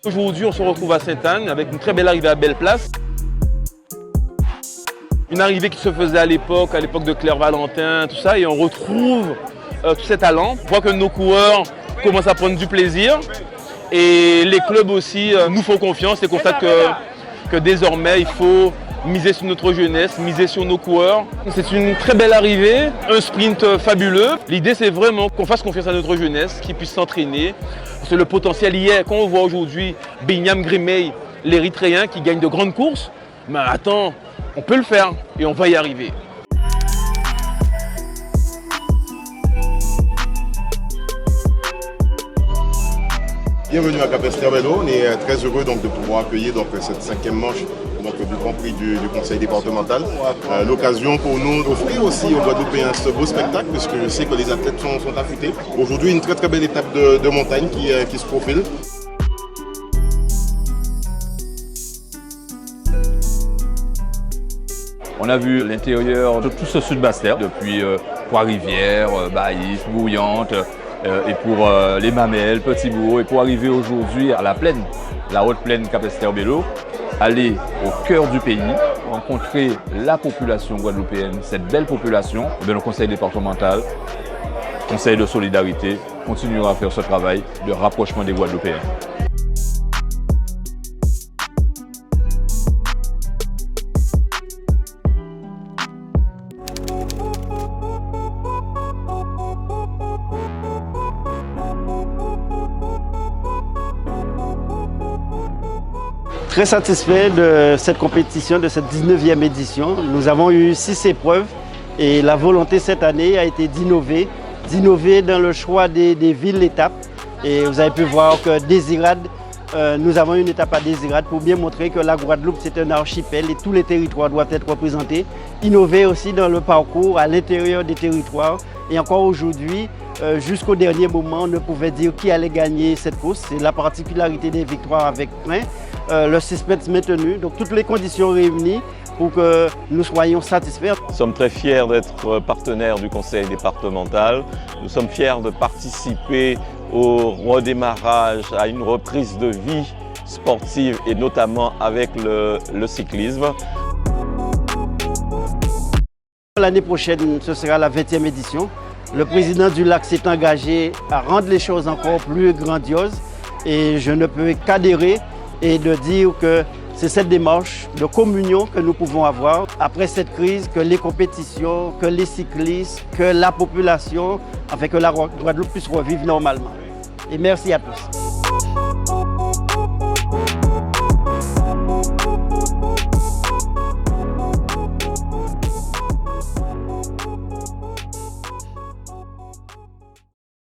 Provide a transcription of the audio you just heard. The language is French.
Aujourd'hui, on se retrouve à Sainte-Anne avec une très belle arrivée à Belleplace. Une arrivée qui se faisait à l'époque de Claire Valentin, tout ça, et on retrouve tous ces talents. On voit que nos coureurs commencent à prendre du plaisir et les clubs aussi nous font confiance et constatent que désormais il faut miser sur notre jeunesse, miser sur nos coureurs. C'est une très belle arrivée, un sprint fabuleux. L'idée c'est vraiment qu'on fasse confiance à notre jeunesse, qu'ils puissent s'entraîner. Parce que le potentiel y est. Quand on voit aujourd'hui Binyam Grimey, l'Érythréen qui gagne de grandes courses, mais attends, on peut le faire et on va y arriver. Bienvenue à Capesterre-Belle-Eau. On est très heureux de pouvoir accueillir cette 5e manche du Grand Prix du Conseil départemental. L'occasion pour nous d'offrir aussi aux Guadeloupéens ce beau spectacle, puisque je sais que les athlètes sont affûtés. Aujourd'hui, une très belle étape de montagne qui se profile. On a vu l'intérieur de tout ce sud Basse-Terre, depuis Trois-Rivières, Baïs, Bouillante, et pour les Mamelles, Petit-Bourg, et pour arriver aujourd'hui à la plaine, la haute plaine Capesterre-Belle-Eau, aller au cœur du pays, rencontrer la population guadeloupéenne, cette belle population. Le conseil départemental, conseil de solidarité, continuera à faire ce travail de rapprochement des Guadeloupéens. Très satisfait de cette compétition, de cette 19e édition. Nous avons eu 6 épreuves et la volonté cette année a été d'innover dans le choix des villes-étapes. Et vous avez pu voir que Désirade, nous avons une étape à Désirade pour bien montrer que la Guadeloupe c'est un archipel et tous les territoires doivent être représentés. Innover aussi dans le parcours à l'intérieur des territoires. Et encore aujourd'hui, jusqu'au dernier moment, on ne pouvait dire qui allait gagner cette course. C'est la particularité des victoires avec points. Le suspense maintenu, donc toutes les conditions réunies pour que nous soyons satisfaits. Nous sommes très fiers d'être partenaires du conseil départemental. Nous sommes fiers de participer au redémarrage, à une reprise de vie sportive et notamment avec le cyclisme. L'année prochaine, ce sera la 20e édition. Le président du lac s'est engagé à rendre les choses encore plus grandioses et je ne peux qu'adhérer et de dire que c'est cette démarche de communion que nous pouvons avoir après cette crise, que les compétitions, que les cyclistes, que la population, afin que la Guadeloupe puisse revivre normalement. Et merci à tous.